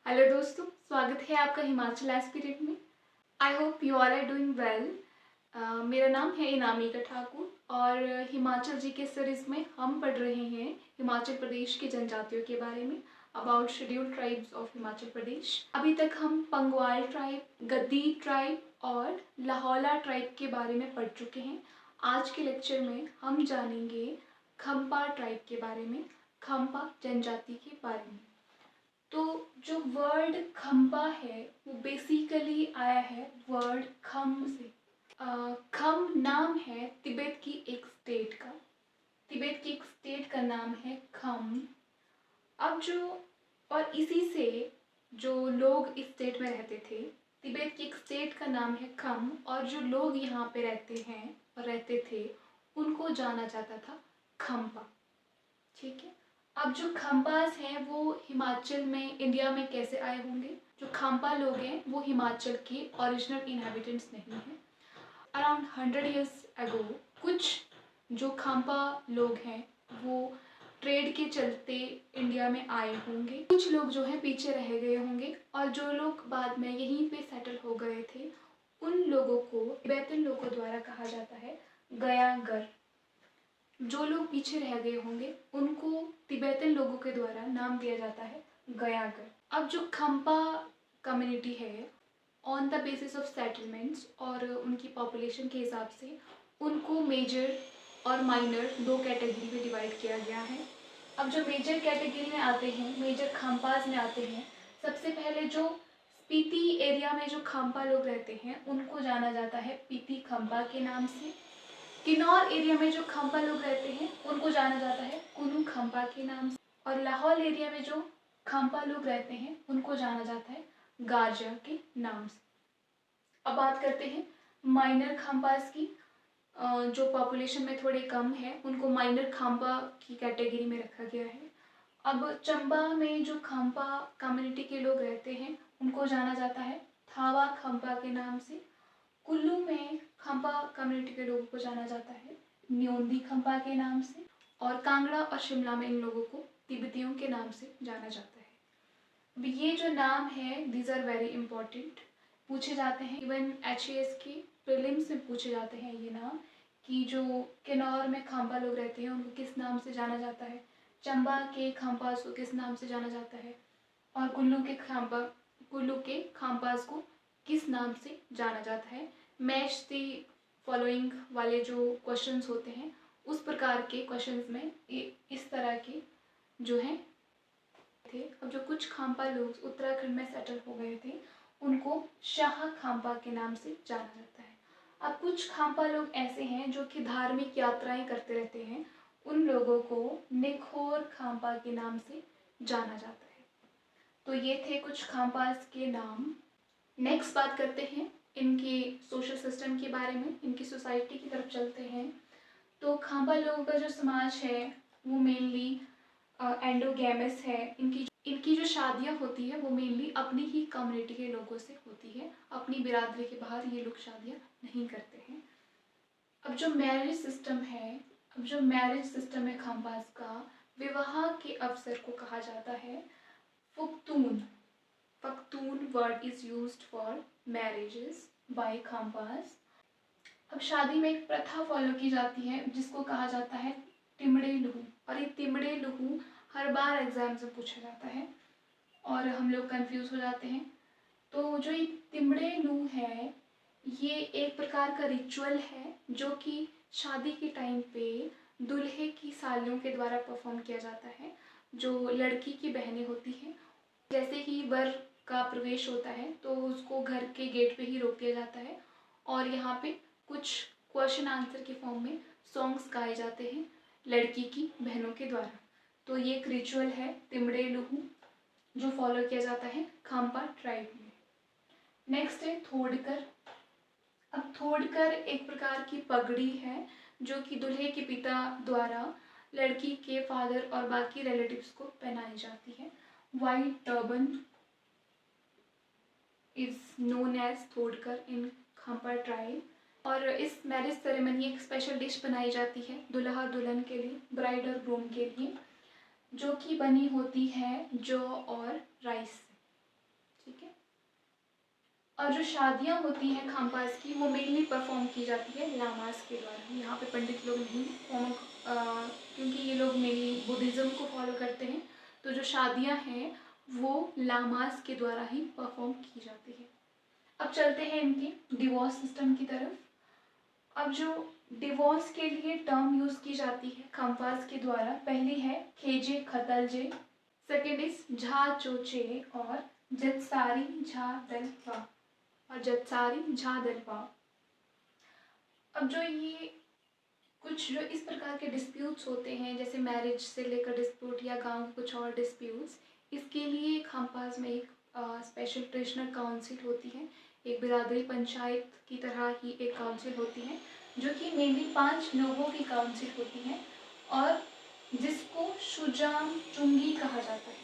Hello दोस्तों, स्वागत है आपका हिमाचल एस्पिरेंट में। I hope you all are doing well. मेरा नाम है इनामिका ठाकुर और हिमाचल जी के सीरीज में हम पढ़ रहे हैं हिमाचल प्रदेश की जनजातियों के बारे में, about scheduled tribes of Himachal Pradesh. अभी तक हम पंगवाल ट्राइब, गद्दी ट्राइब और लाहौला ट्राइब के बारे में पढ़ चुके हैं। आज के लेक्चर में हम जानेंगे खम्पा ट्राइब के बारे में, खम्पा जनजाति के बारे में। तो जो वर्ड खम्पा है वो बेसिकली आया है वर्ड खम से। खम नाम है तिब्बत की एक स्टेट का। तिब्बत की एक स्टेट का नाम है खम। अब और इसी से जो लोग इस स्टेट में रहते थे, तिब्बत की एक स्टेट का नाम है खम, और जो लोग यहाँ पे रहते हैं और रहते थे उनको जाना जाता था खम्पा। ठीक है। अब जो खम्पास हैं वो हिमाचल में, इंडिया में कैसे आए होंगे? जो खम्पा लोग हैं वो हिमाचल के ओरिजिनल इनहेबिटेंट्स नहीं हैं। अराउंड 100 ईयर्स अगो कुछ जो खम्पा लोग हैं वो ट्रेड के चलते इंडिया में आए होंगे। कुछ लोग जो हैं पीछे रह गए होंगे, और जो लोग बाद में यहीं पे सेटल हो गए थे उन लोगों को तिब्बतन लोगों द्वारा कहा जाता है गयागर। जो लोग पीछे रह गए होंगे उनको तिब्बतन लोगों के द्वारा नाम दिया जाता है गयागर। अब जो खम्पा कम्युनिटी है, on the basis of settlements और उनकी पॉपुलेशन के हिसाब से उनको मेजर और माइनर दो कैटेगरी में डिवाइड किया गया है। अब जो मेजर कैटेगरी में आते हैं, मेजर खम्पास में आते हैं, सबसे पहले जो स्पीति एरिया में जो खम्पा लोग रहते हैं उनको जाना जाता है पीती खम्पा के नाम से। किन्नौर एरिया में जो खम्पा लोग रहते हैं उनको जाना जाता है कुनू खम्पा के नाम से, और लाहौल एरिया में जो खम्पा लोग रहते हैं उनको जाना जाता है गारजा के नाम से। अब बात करते हैं माइनर खम्पास की। जो पॉपुलेशन में थोड़े कम है उनको माइनर खम्पा की कैटेगरी में रखा गया है। अब चंबा में जो खम्पा कम्युनिटी के लोग रहते हैं उनको जाना जाता है थावा खम्पा के नाम से। कुल्लू में खम्पा कम्युनिटी के लोगों को जाना जाता है न्योंदी खम्पा के नाम से, और कांगड़ा और शिमला में इन लोगों को तिब्बतियों के नाम से जाना जाता है। अब ये जो नाम है दीज आर वेरी इंपॉर्टेंट, पूछे जाते हैं। इवन HAS के प्रीलिम्स में पूछे जाते हैं ये नाम, कि जो किन्नौर में खम्पा लोग रहते हैं उनको किस नाम से जाना जाता है, चंबा के खम्पास को किस नाम से जाना जाता है, और कुल्लू के खम्पास को किस नाम से जाना जाता है। मैच द फॉलोइंग वाले जो क्वेश्चंस होते हैं उस प्रकार के क्वेश्चंस में इस तरह के जो हैं थे। अब जो कुछ खम्पा लोग उत्तराखंड में सेटल हो गए थे उनको शाह खम्पा के नाम से जाना जाता है। अब कुछ खम्पा लोग ऐसे हैं जो कि धार्मिक यात्राएं करते रहते हैं, उन लोगों को निखोर खम्पा के नाम से जाना जाता है। तो ये थे कुछ खम्पास के नाम। नेक्स्ट बात करते हैं इनके सोशल सिस्टम के बारे में, इनकी सोसाइटी की तरफ चलते हैं। तो खम्पा लोगों का जो समाज है वो मेनली एंडोगैमस है। इनकी जो शादियाँ होती है वो मेनली अपनी ही कम्युनिटी के लोगों से होती है, अपनी बिरादरी के बाहर ये लोग शादियाँ नहीं करते हैं। अब जो मैरिज सिस्टम है खम्पास का, विवाह के अवसर को कहा जाता है Phuktun. Phaktun word is used for marriages by Khampas. अब शादी में एक प्रथा फॉलो की जाती है जिसको कहा जाता है तिमड़े लुहू, और ये तिमड़े लुहू हर बार एग्जाम से पूछा जाता है और हम लोग कंफ्यूज हो जाते हैं। तो जो ये तिमड़े लुहू है ये एक प्रकार का रिचुअल है जो कि शादी के टाइम पे दूल्हे की सालियों के द्वारा परफॉर्म किया जाता है। जो लड़की की बहनें होती हैं, जैसे ही वर का प्रवेश होता है तो उसको घर के गेट पे ही रोक दिया जाता है, और यहाँ पे कुछ क्वेश्चन आंसर के फॉर्म में सॉन्ग्स गाए जाते हैं लड़की की बहनों के द्वारा। तो ये एक रिचुअल है तिमड़े लुहू जो फॉलो किया जाता है खम्पा ट्राइब में। नेक्स्ट है थोड़कर। अब थोड़कर एक प्रकार की पगड़ी है जो कि दूल्हे के पिता द्वारा लड़की के फादर और बाकी रिलेटिव्स को पहनाई जाती है। White turban is known as Thodkar in Khampa tribe. और इस मैरिज सेरेमनी एक स्पेशल डिश बनाई जाती है दुल्हा दुल्हन के लिए, ब्राइड और ग्रूम के लिए, जो कि बनी होती है जौ और राइस से। और जो शादियाँ होती हैं खाम्पास की वो मेनली परफॉर्म की जाती है लामास के द्वारा। यहाँ पे पंडित लोग नहीं क्योंकि ये लोग मेनली बुद्धिज़्म को फॉलो करते हैं, तो जो शादियाँ हैं वो लामास के द्वारा ही परफॉर्म की जाती है। अब चलते हैं इनके डिवोर्स सिस्टम की तरफ। अब जो डिवोर्स के लिए टर्म यूज़ की जाती है खाम्पास के द्वारा, पहली है खेजे खतलजे, सेकेंड इज झा चोचे और जत्सारी झा दलपा और जत्सारी झा दलपा। अब जो ये कुछ जो इस प्रकार के डिस्प्यूट्स होते हैं, जैसे मैरिज से लेकर डिस्प्यूट या गांव के कुछ और डिस्प्यूट्स, इसके लिए खाम्पास में एक स्पेशल ट्रेडिशनल काउंसिल होती है, एक बिरादरी पंचायत की तरह ही एक काउंसिल होती है, जो कि मेनली 5 लोगों की काउंसिल होती है और जिसको शुजाम चुंगी कहा जाता है।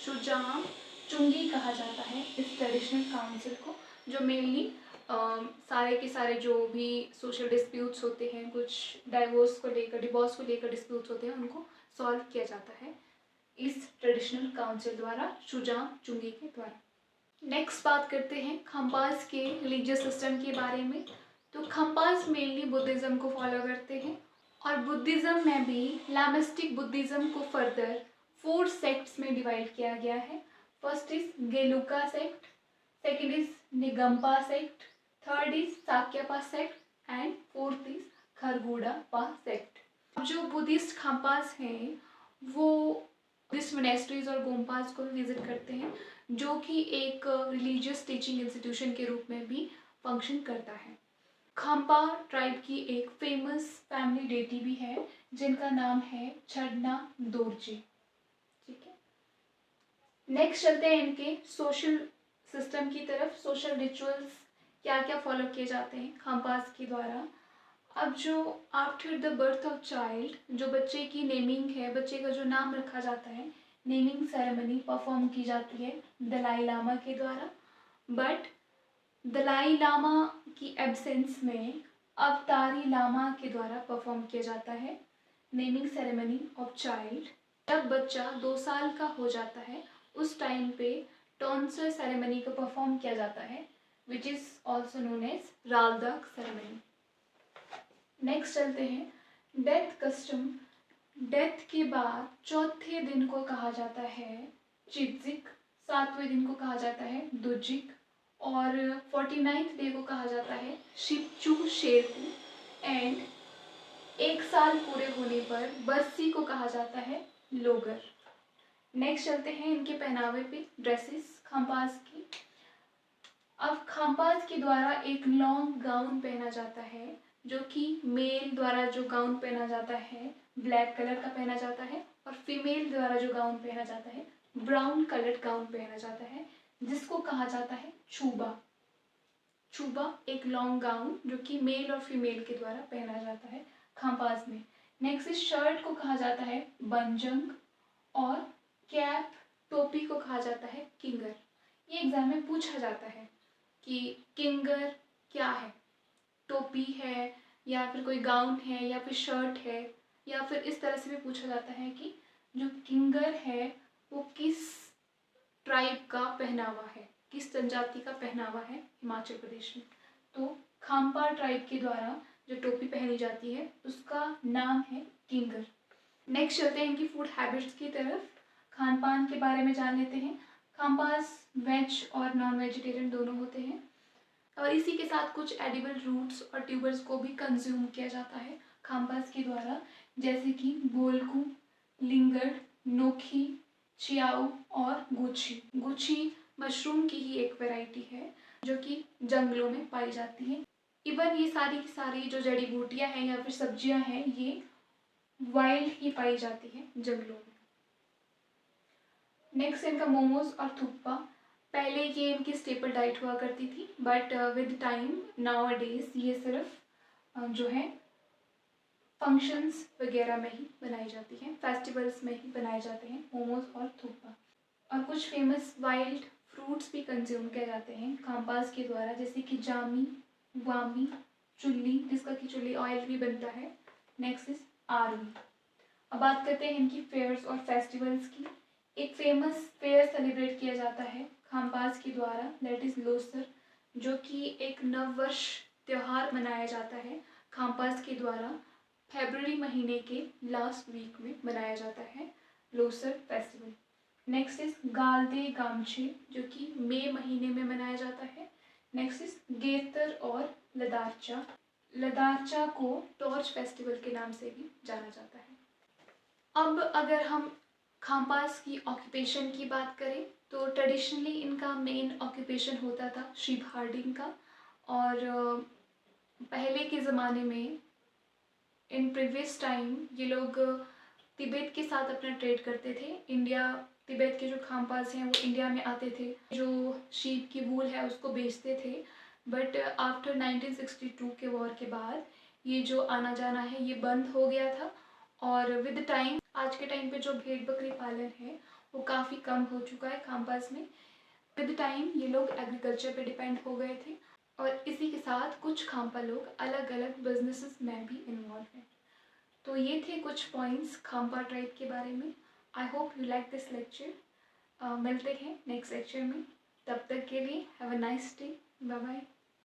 शुजाम चुंगी कहा जाता है इस ट्रेडिशनल काउंसिल को, जो मेनली सारे के सारे जो भी सोशल डिस्प्यूट्स होते हैं, कुछ डिवोर्स को लेकर डिस्प्यूट्स होते हैं, उनको सॉल्व किया जाता है इस ट्रेडिशनल काउंसिल द्वारा, शुजाम चुंगी के द्वारा। नेक्स्ट बात करते हैं खाम्पास के रिलीजियस सिस्टम के बारे में। तो खाम्पास मेनली बुद्धिज़्म को फॉलो करते हैं और बुद्धिज़्म में भी लामिस्टिक बुद्धिज़्म को फर्दर 4 सेक्ट्स में डिवाइड किया गया है। First is Gelugpa sect, second is Nyingmapa sect, third is Sakyapa sect and fourth is Kargyudpa sect. अब जो बुद्धिस्ट खाम्पास हैं वो बुद्धिस्ट मोनेस्ट्रीज और गोम्पास को विजिट करते हैं, जो कि एक रिलीजियस टीचिंग इंस्टीट्यूशन के रूप में भी फंक्शन करता है। खाम्पा ट्राइब की एक फेमस फैमिली डेटी भी है जिनका नाम है छड़ना दोरजे। ठीक है, नेक्स्ट चलते हैं इनके सोशल सिस्टम की तरफ। सोशल रिचुअल्स क्या क्या फॉलो किए जाते हैं खाम्पास के द्वारा। अब जो after the birth of child, जो बच्चे की नेमिंग है, बच्चे का जो नाम रखा जाता है, नेमिंग सेरेमनी परफॉर्म की जाती है दलाई लामा के द्वारा। बट दलाई लामा की एब्सेंस में अवतारी लामा के द्वारा परफॉर्म किया जाता है नेमिंग सेरेमनी ऑफ चाइल्ड। जब बच्चा 2 साल का हो जाता है उस टाइम पे टॉन्सर सेरेमनी को परफॉर्म किया जाता है, which is also known as Raldak ceremony. Next चलते हैं डेथ कस्टम। डेथ के बाद चौथे दिन को कहा जाता है चिपजिक, 7वें दिन को कहा जाता है दुजिक और 49th डे को कहा जाता है शिपचू शेरकू एंड 1 साल पूरे होने पर बरसी को कहा जाता है लोगर। नेक्स्ट चलते हैं इनके पहनावे पे, ड्रेसेस खाम्पास की। अब खाम्पास के द्वारा एक लॉन्ग गाउन पहना जाता है, जो कि मेल द्वारा जो गाउन पहना जाता है ब्लैक कलर का पहना जाता है और फीमेल द्वारा जो गाउन पहना जाता है ब्राउन कलर्ड गाउन पहना जाता है, जिसको कहा जाता है छूबा। छूबा एक लॉन्ग गाउन जो कि मेल और फीमेल के द्वारा पहना जाता है खाम्पास में। नेक्स्ट इस शर्ट को कहा जाता है बंजंग और कैप टोपी को कहा जाता है किंगर। ये एग्जाम में पूछा जाता है कि किंगर क्या है, टोपी है या फिर कोई गाउन है या फिर शर्ट है, या फिर इस तरह से भी पूछा जाता है कि जो किंगर है वो किस ट्राइब का पहनावा है, किस जनजाति का पहनावा है हिमाचल प्रदेश में। तो खाम्पा ट्राइब के द्वारा जो टोपी पहनी जाती है उसका नाम है किंगर। नेक्स्ट चलते हैं इनकी फूड हैबिट्स की तरफ, खान पान के बारे में जान लेते हैं। खाम्पास वेज और नॉन वेजिटेरियन दोनों होते हैं और इसी के साथ कुछ एडिबल रूट्स और ट्यूबर्स को भी कंज्यूम किया जाता है खाम्पास के द्वारा, जैसे कि बोलकू, लिंगड़, नोखी, चियाऊ और गुची। गुची मशरूम की ही एक वैरायटी है जो कि जंगलों में पाई जाती है। इवन ये सारी की सारी जो जड़ी बूटियां हैं या फिर सब्जियां हैं ये वाइल्ड ही पाई जाती है जंगलों में। नेक्स्ट इनका मोमोज और थुप्पा। पहले ये इनकी स्टेपल डाइट हुआ करती थी, but with time now a days ये सिर्फ जो है फंक्शंस वगैरह में ही बनाई जाती हैं, फेस्टिवल्स में ही बनाए जाते हैं मोमोज और थुप्पा। और कुछ फेमस वाइल्ड फ्रूट्स भी कंज्यूम किए जाते हैं खाम्पास के द्वारा, जैसे कि जामी, वामी, चुल्ली, जिसका कि चुल्ली ऑयल भी बनता है। Next is RV. अब बात करते हैं इनकी फेयर्स और फेस्टिवल्स की। एक फेमस फेयर सेलिब्रेट किया जाता है खाम्पास के द्वारा, दैट इज लोसर। जो कि एक नववर्ष त्यौहार मनाया जाता है खाम्पास के द्वारा। फरवरी महीने के लास्ट वीक में मनाया जाता है लोसर फेस्टिवल। नेक्स्ट इज गालदे गामछे, जो कि मई महीने में मनाया जाता है। नेक्स्ट इज गेतर और लदारचा। लदारचा को टॉर्च फेस्टिवल के नाम से भी जाना जाता है। अब अगर हम खाम्पास की ऑक्यूपेशन की बात करें तो ट्रेडिशनली इनका मेन ऑक्यूपेशन होता था शीप हार्डिंग का। और पहले के ज़माने में इन प्रीवियस टाइम ये लोग तिब्बत के साथ अपना ट्रेड करते थे। इंडिया, तिब्बत के जो खाम्पास हैं वो इंडिया में आते थे, जो शीप की वूल है उसको बेचते थे। बट आफ्टर 1962 के वॉर के बाद ये जो आना जाना है ये बंद हो गया था। और विद टाइम, आज के टाइम पे जो भेड़ बकरी पालन है वो काफ़ी कम हो चुका है खाम्पास में। विद टाइम ये लोग एग्रीकल्चर पे डिपेंड हो गए थे और इसी के साथ कुछ खाम्पा लोग अलग अलग बिजनेसेस में भी इन्वॉल्व हैं। तो ये थे कुछ पॉइंट्स खाम्पा ट्राइब के बारे में। I hope you like this lecture. मिलते हैं नेक्स्ट लेक्चर में, तब तक के लिए have a nice day, bye bye.